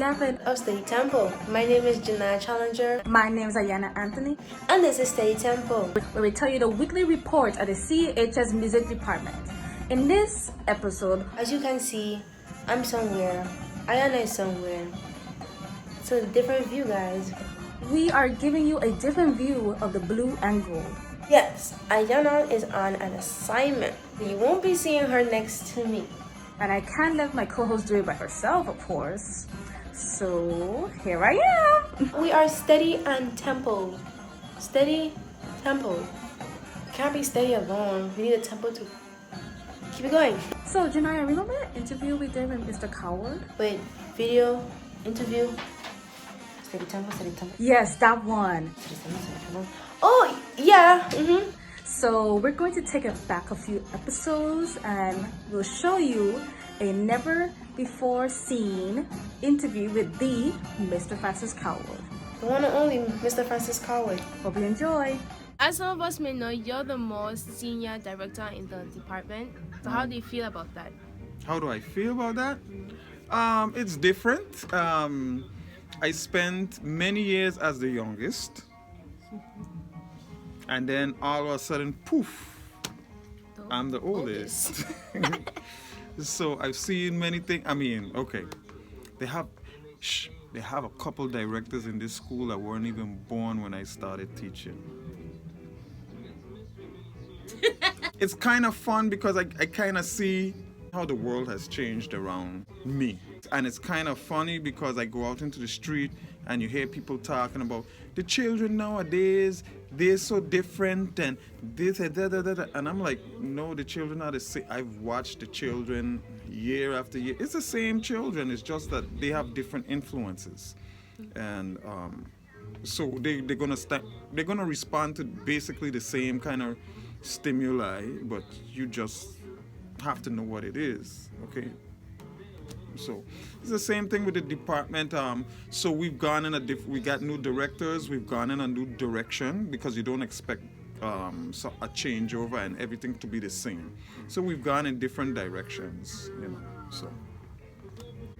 11 of Steady Tempo. My name is Janai Challenger. My name is Ayana Anthony, And this is Steady Tempo, where we tell you the weekly report of the CHS Music Department. In this episode, as you can see, I'm somewhere. Ayana is somewhere. It's a different view, guys. we are giving you a different view of the blue and gold. Yes, Ayana is on an assignment. You won't be seeing her next to me. And I can't let my co-host do it by herself, of course. So here I am. We are steady and tempo. Steady, tempo. Can't be steady alone. We need a tempo to keep it going. So Janaya, remember that interview we did with Mr. Coward? Wait, video, interview. Steady tempo, steady tempo. Yes, that one. Steady tempo, steady tempo. Oh, yeah. So we're going to take it back a few episodes and we'll show you a never before seen interview with the Mr. Francis Coward. The one and only Mr. Francis Coward. Hope you enjoy. As some of us may know, you're the most senior director in the department. So how do you feel about that? How do I feel about that? It's different. I spent many years as the youngest. And then all of a sudden, poof, I'm the oldest. So I've seen many things. I mean, okay, they have a couple directors in this school that weren't even born when I started teaching. It's kind of fun because I kind of see how the world has changed around me. And it's kind of funny because I go out into the street and you hear people talking about the children nowadays, they're so different and this and that. And I'm like, no, the children are the same. I've watched the children year after year. It's the same children. It's just that they have different influences. And so they're gonna respond to basically the same kind of stimuli, but you just have to know what it is, okay? So it's the same thing with the department. So we've gone in we got new directors. We've gone in a new direction because you don't expect a changeover and everything to be the same. So we've gone in different directions, you know. So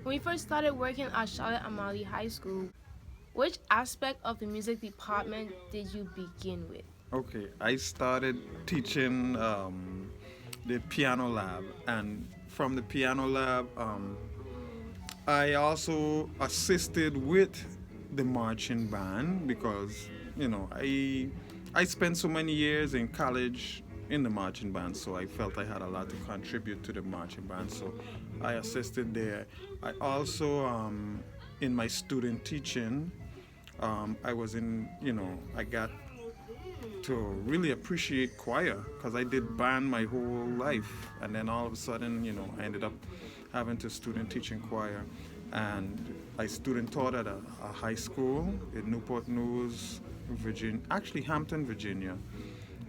When you first started working at Charlotte Amalie High School, which aspect of the music department did you begin with? okay, I started teaching the piano lab, and from the piano lab, I also assisted with the marching band because, you know, I spent so many years in college in the marching band, so I felt I had a lot to contribute to the marching band, so I assisted there. I also, in my student teaching, I was in, you know, I got to really appreciate choir because I did band my whole life, and then all of a sudden, you know, I ended up having to student teach in choir, and I student taught at a high school in Newport News, Virginia, actually Hampton, Virginia,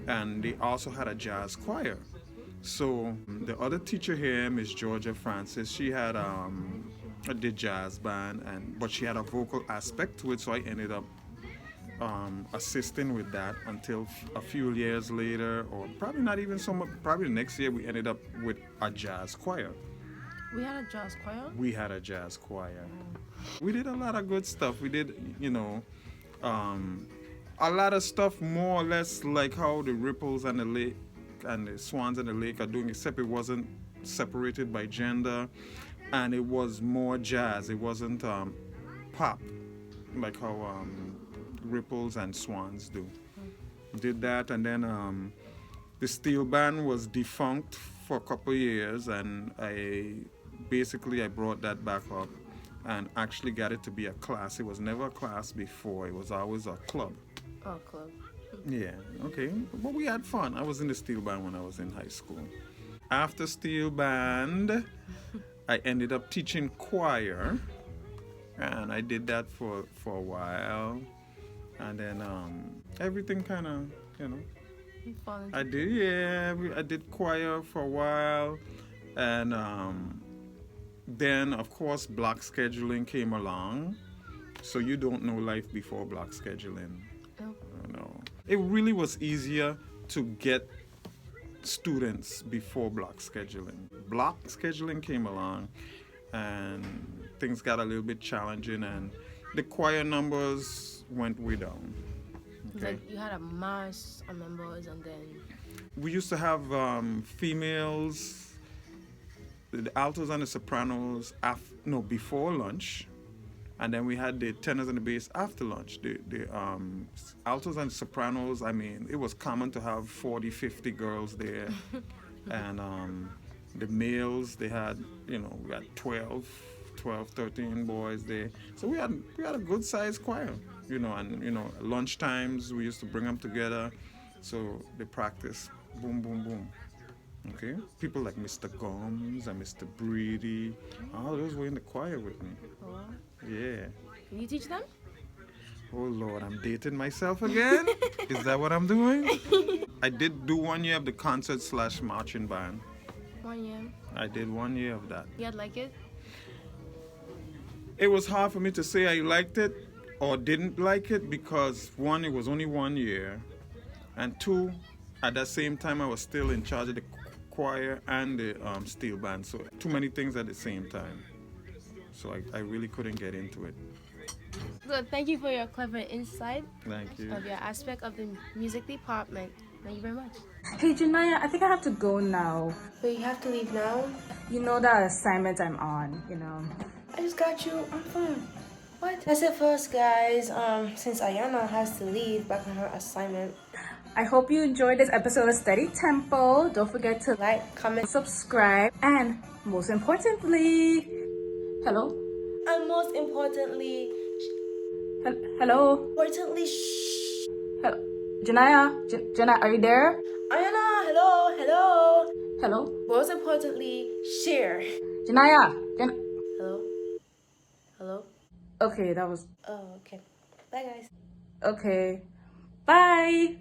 and they also had a jazz choir. So the other teacher here, Miss Georgia Francis, she had the jazz band, but she had a vocal aspect to it, so I ended up assisting with that until a few years later, or probably not even so much, probably the next year we ended up with a jazz choir. We had a jazz choir? We had a jazz choir. We did a lot of good stuff. We did, you know, a lot of stuff more or less like how the ripples and the lake and the swans and the lake are doing, except it wasn't separated by gender, and it was more jazz. It wasn't pop like how ripples and swans do. Did that, and then the steel band was defunct for a couple of years, and I brought that back up and actually got it to be a class. It was never a class before, it was always a club. Oh, club. Yeah, okay, but we had fun. I was in the steel band when I was in high school. After steel band, I ended up teaching choir, and I did that for a while. And then everything kind of, you know, I did choir for a while, and then of course block scheduling came along. So you don't know life before block scheduling. Oh. You know, it really was easier to get students before block scheduling. Block scheduling came along, and things got a little bit challenging, and the choir numbers went way down. It's Okay. like you had a mass of members, and then We used to have females, the altos and the sopranos, before lunch, and then we had the tenors and the bass after lunch. The altos and sopranos, I mean, it was common to have 40, 50 girls there, and the males, they had, we had 12, 13 boys there. So we had a good sized choir, and lunch times we used to bring them together, so they practice, boom, boom, boom. Okay, people like Mr. Gomes and Mr. Breedy, all those were in the choir with me. oh, wow. Yeah. Can you teach them? Oh Lord, I'm dating myself again? Is that what I'm doing? I did do 1 year of the concert/marching band. 1 year. I did 1 year of that. You had like it? It was hard for me to say I liked it or didn't like it because one, it was only 1 year, and two, at that same time I was still in charge of the choir and the steel band, so too many things at the same time. So I really couldn't get into it. Good. Thank you for your clever insight Thank you. of your aspect of the music department. Thank you very much. Hey Janaya, I think I have to go now. Wait, you have to leave now? You know that assignment I'm on, I just got you on phone. What? That's it for us, guys. Since Ayana has to leave back on her assignment, I hope you enjoyed this episode of Steady Tempo. Don't forget to like, comment, subscribe, and most importantly, hello? and most importantly, Hello? Hello? Janaya? Janaya, are you there? Ayana, hello. Hello? Most importantly, share. Janaya? Hello. Okay, that was... Oh, okay. Bye, guys. Okay. Bye!